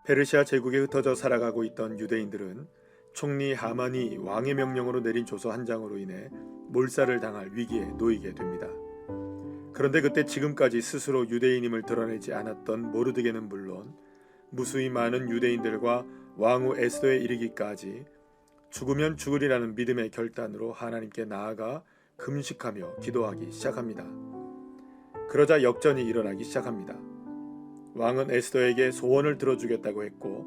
페르시아 제국에 흩어져 살아가고 있던 유대인들은 총리 하만이 왕의 명령으로 내린 조서 한 장으로 인해 몰살을 당할 위기에 놓이게 됩니다. 그런데 그때 지금까지 스스로 유대인임을 드러내지 않았던 모르드게는 물론 무수히 많은 유대인들과 왕후 에스더에 이르기까지 죽으면 죽으리라는 믿음의 결단으로 하나님께 나아가 금식하며 기도하기 시작합니다. 그러자 역전이 일어나기 시작합니다. 왕은 에스더에게 소원을 들어주겠다고 했고,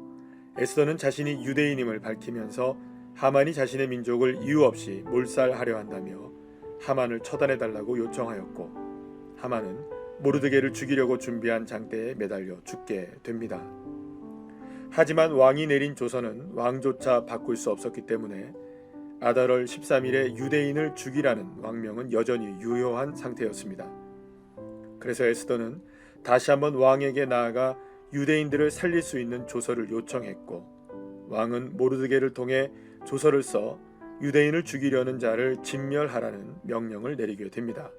에스더는 자신이 유대인임을 밝히면서 하만이 자신의 민족을 이유 없이 몰살하려 한다며 하만을 처단해달라고 요청하였고, 하만은 모르드게를 죽이려고 준비한 장대에 매달려 죽게 됩니다. 하지만 왕이 내린 조서는 왕조차 바꿀 수 없었기 때문에 아달월 13일에 유대인을 죽이라는 왕명은 여전히 유효한 상태였습니다. 그래서 에스더는 다시 한번 왕에게 나아가 유대인들을 살릴 수 있는 조서를 요청했고, 왕은 모르드게를 통해 조서를 써 유대인을 죽이려는 자를 진멸하라는 명령을 내리게 됩니다.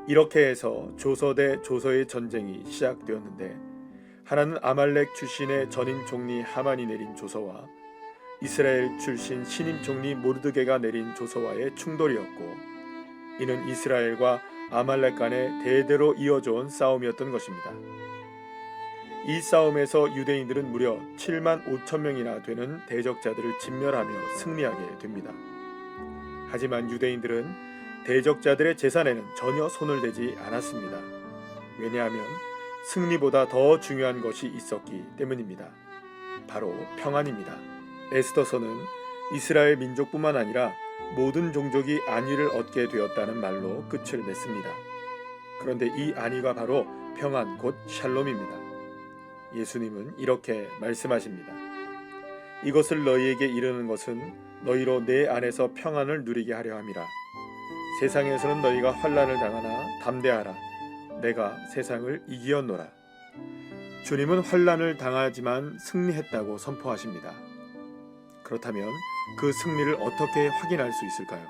이렇게 해서 조서 대 조서의 전쟁이 시작되었는데, 하나는 아말렉 출신의 전임 총리 하만이 내린 조서와 이스라엘 출신 신임 총리 모르드게가 내린 조서와의 충돌이었고, 이는 이스라엘과 아말렉 간에 대대로 이어져 온 싸움이었던 것입니다. 이 싸움에서 유대인들은 무려 7만 5천 명이나 되는 대적자들을 진멸하며 승리하게 됩니다. 하지만 유대인들은 대적자들의 재산에는 전혀 손을 대지 않았습니다. 왜냐하면 승리보다 더 중요한 것이 있었기 때문입니다. 바로 평안입니다. 에스더서는 이스라엘 민족뿐만 아니라 모든 종족이 안위를 얻게 되었다는 말로 끝을 맺습니다. 그런데 이 안위가 바로 평안 곧 샬롬입니다. 예수님은 이렇게 말씀하십니다. 이것을 너희에게 이르는 것은 너희로 내 안에서 평안을 누리게 하려 함이라. 세상에서는 너희가 환난을 당하나 담대하라. 내가 세상을 이기었노라. 주님은 환난을 당하지만 승리했다고 선포하십니다. 그렇다면 그 승리를 어떻게 확인할 수 있을까요?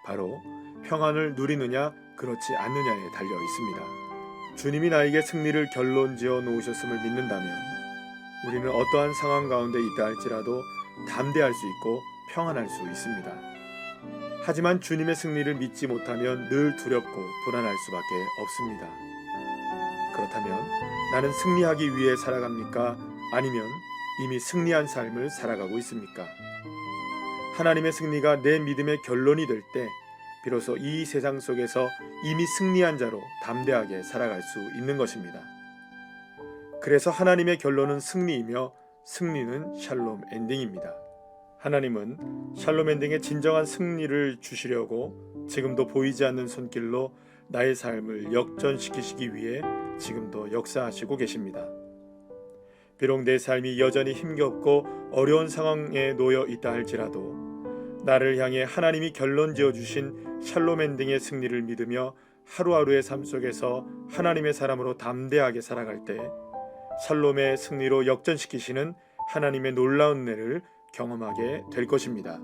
바로 평안을 누리느냐 그렇지 않느냐에 달려 있습니다. 주님이 나에게 승리를 결론지어 놓으셨음을 믿는다면 우리는 어떠한 상황 가운데 있다 할지라도 담대할 수 있고 평안할 수 있습니다. 하지만 주님의 승리를 믿지 못하면 늘 두렵고 불안할 수밖에 없습니다. 그렇다면 나는 승리하기 위해 살아갑니까? 아니면 이미 승리한 삶을 살아가고 있습니까? 하나님의 승리가 내 믿음의 결론이 될 때 비로소 이 세상 속에서 이미 승리한 자로 담대하게 살아갈 수 있는 것입니다. 그래서 하나님의 결론은 승리이며 승리는 샬롬 엔딩입니다. 하나님은 샬롬 엔딩의 진정한 승리를 주시려고 지금도 보이지 않는 손길로 나의 삶을 역전시키시기 위해 지금도 역사하시고 계십니다. 비록 내 삶이 여전히 힘겹고 어려운 상황에 놓여 있다 할지라도 나를 향해 하나님이 결론지어 주신 샬롬 엔딩의 승리를 믿으며 하루하루의 삶 속에서 하나님의 사람으로 담대하게 살아갈 때 샬롬의 승리로 역전시키시는 하나님의 놀라운 은혜를 경험하게 될 것입니다.